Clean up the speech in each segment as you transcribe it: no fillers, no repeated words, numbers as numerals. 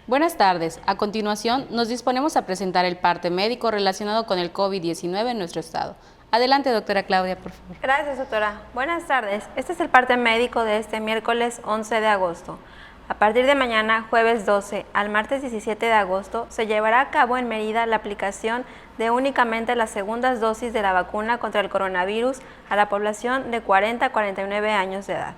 Buenas tardes. A continuación, nos disponemos a presentar el parte médico relacionado con el COVID-19 en nuestro estado. Adelante, doctora Claudia, por favor. Gracias, doctora. Buenas tardes. Este es el parte médico de este miércoles 11 de agosto. A partir de mañana, jueves 12, al martes 17 de agosto, se llevará a cabo en Mérida la aplicación de únicamente las segundas dosis de la vacuna contra el coronavirus a la población de 40 a 49 años de edad.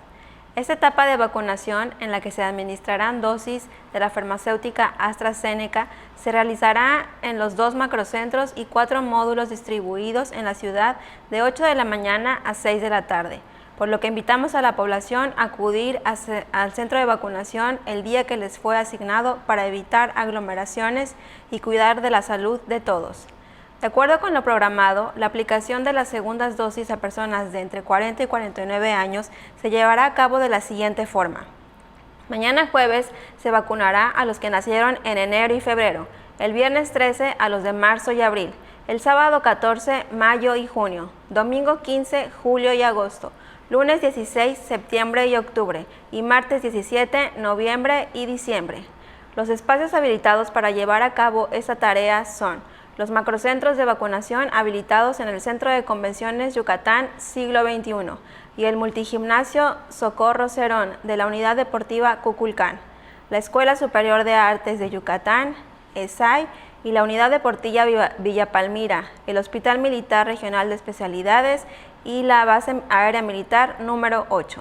Esta etapa de vacunación, en la que se administrarán dosis de la farmacéutica AstraZeneca, se realizará en los 2 macrocentros y 4 módulos distribuidos en la ciudad de 8 de la mañana a 6 de la tarde, por lo que invitamos a la población a acudir al centro de vacunación el día que les fue asignado para evitar aglomeraciones y cuidar de la salud de todos. De acuerdo con lo programado, la aplicación de las segundas dosis a personas de entre 40 y 49 años se llevará a cabo de la siguiente forma. Mañana jueves se vacunará a los que nacieron en enero y febrero, el viernes 13 a los de marzo y abril, el sábado 14 mayo y junio, domingo 15 julio y agosto, lunes 16 septiembre y octubre y martes 17 noviembre y diciembre. Los espacios habilitados para llevar a cabo esta tarea son los macrocentros de vacunación habilitados en el Centro de Convenciones Yucatán Siglo XXI y el multigimnasio Socorro Cerón de la Unidad Deportiva Cuculcán, la Escuela Superior de Artes de Yucatán, ESAI, y la Unidad Deportiva Villa Palmira, el Hospital Militar Regional de Especialidades y la Base Aérea Militar número 8.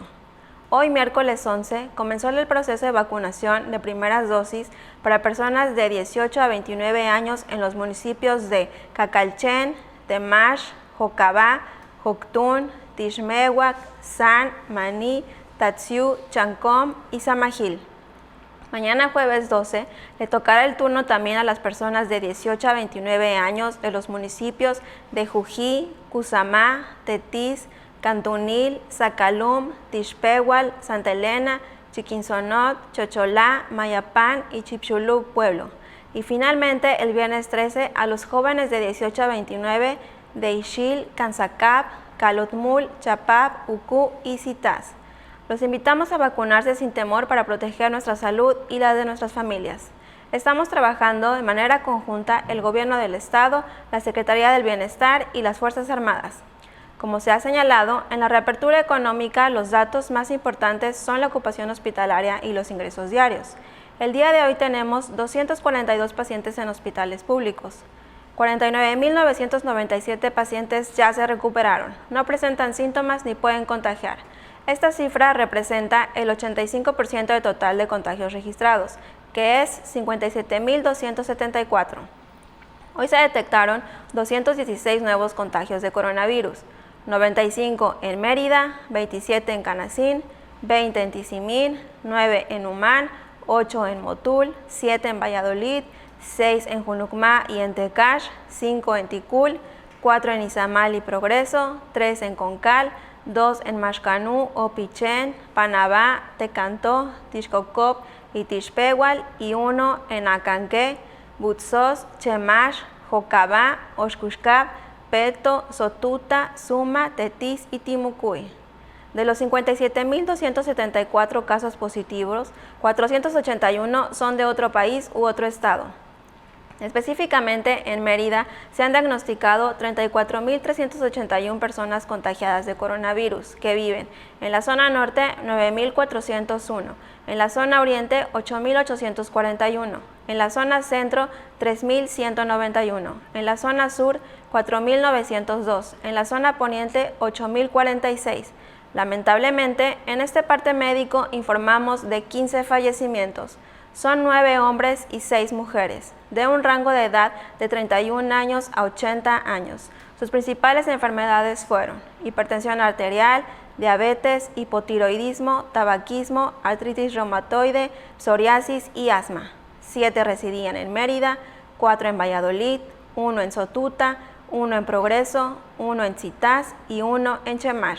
Hoy, miércoles 11, comenzó el proceso de vacunación de primeras dosis para personas de 18 a 29 años en los municipios de Cacalchen, Temax, Jocabá, Joctún, Tixmehuac, San, Maní, Tatsiú, Chancom y Samajil. Mañana jueves 12 le tocará el turno también a las personas de 18 a 29 años de los municipios de Jují, Cusamá, Tetis, Cantunil, Zacalum, Tixpehual, Santa Elena, Chiquinzonot, Chocholá, Mayapán y Chipchulú, Pueblo. Y finalmente, el viernes 13, a los jóvenes de 18 a 29 de Ixil, Canzacap, Calotmul, Chapap, Ucú y Citas. Los invitamos a vacunarse sin temor para proteger nuestra salud y la de nuestras familias. Estamos trabajando de manera conjunta el Gobierno del Estado, la Secretaría del Bienestar y las Fuerzas Armadas. Como se ha señalado, en la reapertura económica los datos más importantes son la ocupación hospitalaria y los ingresos diarios. El día de hoy tenemos 242 pacientes en hospitales públicos. 49.997 pacientes ya se recuperaron, no presentan síntomas ni pueden contagiar. Esta cifra representa el 85% del total de contagios registrados, que es 57.274. Hoy se detectaron 216 nuevos contagios de coronavirus. 95 en Mérida, 27 en Canacín, 20 en Tizimín, 9 en Humán, 8 en Motul, 7 en Valladolid, 6 en Junucmá y en Tecash, 5 en Ticul, 4 en Izamal y Progreso, 3 en Concal, 2 en Maxcanú, Opichén, Panabá, Tecantó, Tixcocop y Tixpehual y 1 en Acanqué, Butzos, Chemash, Jocabá, Oxcuxcap, Peto, Sotuta, Suma, Tetis y Timucuy. De los 57.274 casos positivos, 481 son de otro país u otro estado. Específicamente, en Mérida se han diagnosticado 34.381 personas contagiadas de coronavirus que viven en la zona norte 9.401, en la zona oriente 8.841, en la zona centro 3.191, en la zona sur 4.902, en la zona poniente 8.046. Lamentablemente, en este parte médico informamos de 15 fallecimientos. Son 9 hombres y 6 mujeres, de un rango de edad de 31 años a 80 años. Sus principales enfermedades fueron hipertensión arterial, diabetes, hipotiroidismo, tabaquismo, artritis reumatoide, psoriasis y asma. 7 residían en Mérida, 4 en Valladolid, 1 en Sotuta, 1 en Progreso, 1 en Citas y 1 en Chemar.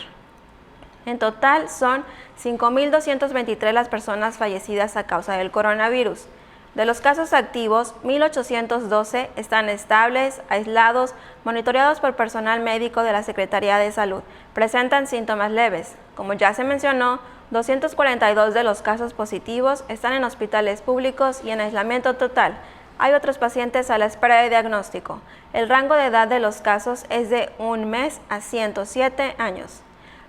En total son 5.223 las personas fallecidas a causa del coronavirus. De los casos activos, 1.812 están estables, aislados, monitoreados por personal médico de la Secretaría de Salud. Presentan síntomas leves. Como ya se mencionó, 242 de los casos positivos están en hospitales públicos y en aislamiento total. Hay otros pacientes a la espera de diagnóstico. El rango de edad de los casos es de 1 mes a 107 años.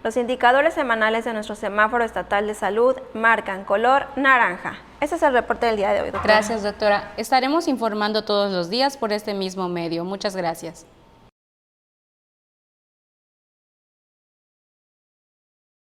Los indicadores semanales de nuestro semáforo estatal de salud marcan color naranja. Ese es el reporte del día de hoy, doctora. Gracias, doctora. Estaremos informando todos los días por este mismo medio. Muchas gracias.